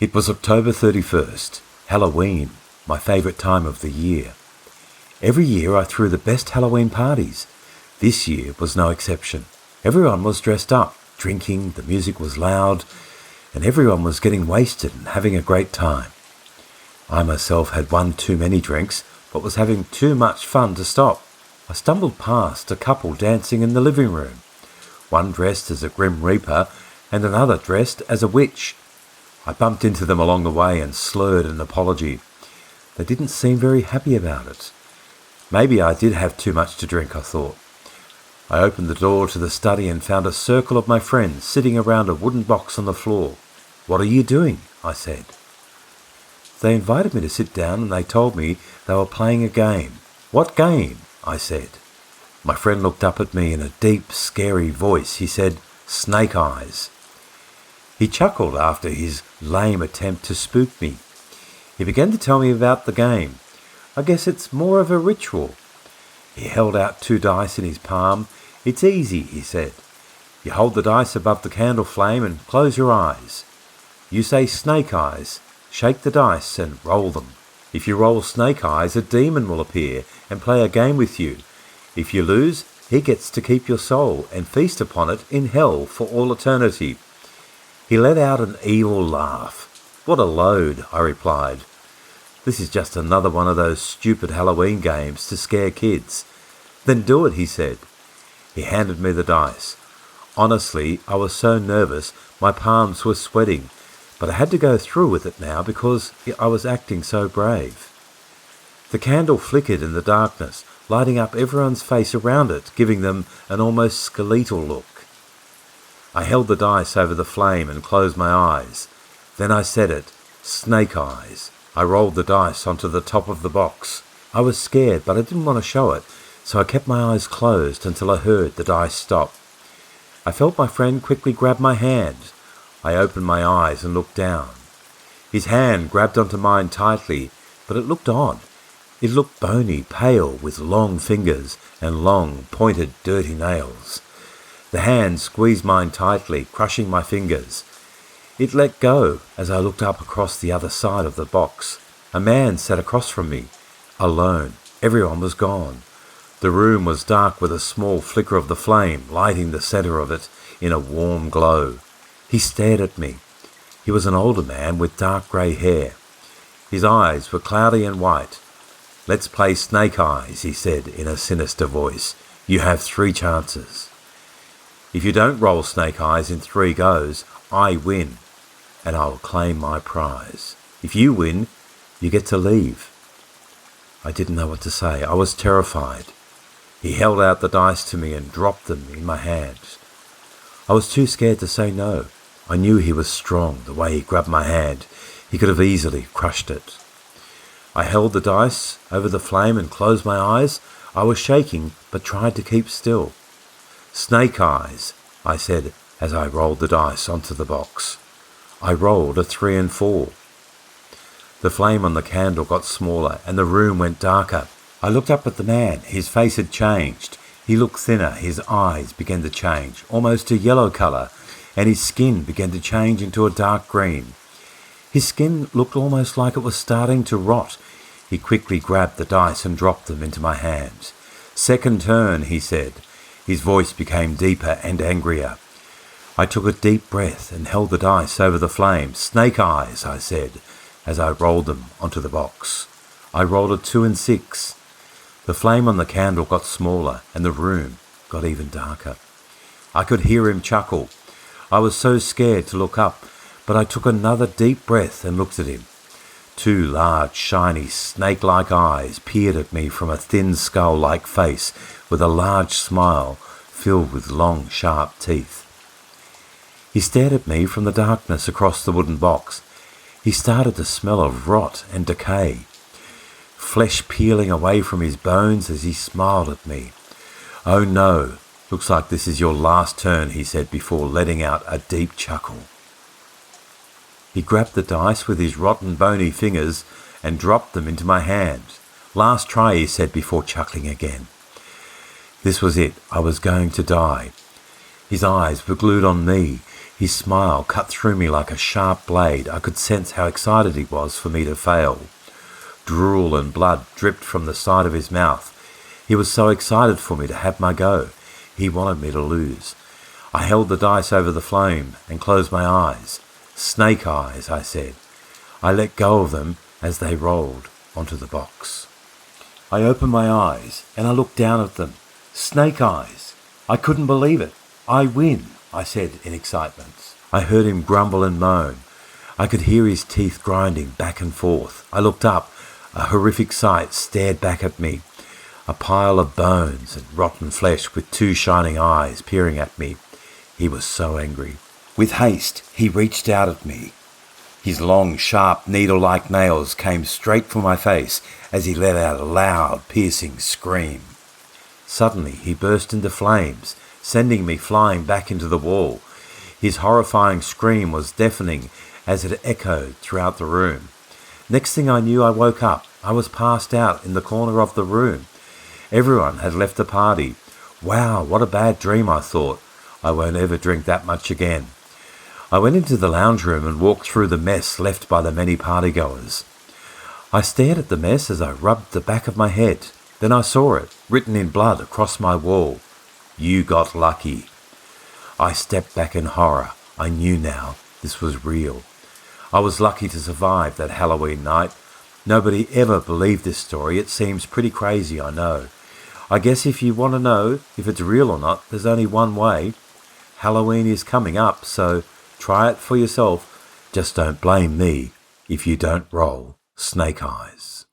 It was October 31st, Halloween, my favourite time of the year. Every year I threw the best Halloween parties. This year was no exception. Everyone was dressed up, drinking, the music was loud, and everyone was getting wasted and having a great time. I myself had one too many drinks, but was having too much fun to stop. I stumbled past a couple dancing in the living room, one dressed as a Grim Reaper and another dressed as a witch. I bumped into them along the way and slurred an apology. They didn't seem very happy about it. Maybe I did have too much to drink, I thought. I opened the door to the study and found a circle of my friends sitting around a wooden box on the floor. "What are you doing?" I said. They invited me to sit down and they told me they were playing a game. "What game?" I said. My friend looked up at me in a deep, scary voice. He said, "Snake Eyes." He chuckled after his lame attempt to spook me. He began to tell me about the game. "I guess it's more of a ritual." He held out 2 dice in his palm. "It's easy," he said. "You hold the dice above the candle flame and close your eyes. You say Snake Eyes, shake the dice and roll them. If you roll Snake Eyes, a demon will appear and play a game with you. If you lose, he gets to keep your soul and feast upon it in hell for all eternity." He let out an evil laugh. "What a load," I replied. "This is just another one of those stupid Halloween games to scare kids." "Then do it," he said. He handed me the dice. Honestly, I was so nervous, my palms were sweating, but I had to go through with it now because I was acting so brave. The candle flickered in the darkness, lighting up everyone's face around it, giving them an almost skeletal look. I held the dice over the flame and closed my eyes. Then I said it, Snake Eyes. I rolled the dice onto the top of the box. I was scared, but I didn't want to show it, so I kept my eyes closed until I heard the dice stop. I felt my friend quickly grab my hand. I opened my eyes and looked down. His hand grabbed onto mine tightly, but it looked odd. It looked bony, pale, with long fingers and long, pointed, dirty nails. The hand squeezed mine tightly, crushing my fingers. It let go as I looked up across the other side of the box. A man sat across from me, alone. Everyone was gone. The room was dark with a small flicker of the flame lighting the centre of it in a warm glow. He stared at me. He was an older man with dark grey hair. His eyes were cloudy and white. "Let's play Snake Eyes," he said in a sinister voice. "You have 3 chances. If you don't roll Snake Eyes in 3 goes, I win, and I will claim my prize. If you win, you get to leave." I didn't know what to say. I was terrified. He held out the dice to me and dropped them in my hand. I was too scared to say no. I knew he was strong, the way he grabbed my hand. He could have easily crushed it. I held the dice over the flame and closed my eyes. I was shaking, but tried to keep still. "Snake Eyes," I said as I rolled the dice onto the box. I rolled a 3 and 4. The flame on the candle got smaller and the room went darker. I looked up at the man. His face had changed. He looked thinner. His eyes began to change, almost a yellow colour, and his skin began to change into a dark green. His skin looked almost like it was starting to rot. He quickly grabbed the dice and dropped them into my hands. "Second turn," he said. His voice became deeper and angrier. I took a deep breath and held the dice over the flame. "Snake Eyes," I said, as I rolled them onto the box. I rolled a 2 and 6. The flame on the candle got smaller and the room got even darker. I could hear him chuckle. I was so scared to look up, but I took another deep breath and looked at him. 2 large, shiny, snake-like eyes peered at me from a thin skull-like face with a large smile filled with long, sharp teeth. He stared at me from the darkness across the wooden box. He started to smell of rot and decay, flesh peeling away from his bones as he smiled at me. "Oh no, looks like this is your last turn," he said before letting out a deep chuckle. He grabbed the dice with his rotten, bony fingers and dropped them into my hand. "Last try," he said before chuckling again. This was it. I was going to die. His eyes were glued on me. His smile cut through me like a sharp blade. I could sense how excited he was for me to fail. Drool and blood dripped from the side of his mouth. He was so excited for me to have my go. He wanted me to lose. I held the dice over the flame and closed my eyes. "Snake eyes," I said. I let go of them as they rolled onto the box. I opened my eyes and I looked down at them. Snake eyes. I couldn't believe it. "I win," I said in excitement. I heard him grumble and moan. I could hear his teeth grinding back and forth. I looked up. A horrific sight stared back at me. A pile of bones and rotten flesh with two shining eyes peering at me. He was so angry. With haste, he reached out at me. His long, sharp, needle-like nails came straight for my face as he let out a loud, piercing scream. Suddenly, he burst into flames, sending me flying back into the wall. His horrifying scream was deafening as it echoed throughout the room. Next thing I knew, I woke up. I was passed out in the corner of the room. Everyone had left the party. Wow, what a bad dream, I thought. I won't ever drink that much again. I went into the lounge room and walked through the mess left by the many partygoers. I stared at the mess as I rubbed the back of my head. Then I saw it, written in blood across my wall. "You got lucky." I stepped back in horror. I knew now this was real. I was lucky to survive that Halloween night. Nobody ever believed this story. It seems pretty crazy, I know. I guess if you want to know if it's real or not, there's only one way. Halloween is coming up, so try it for yourself. Just don't blame me if you don't roll snake eyes.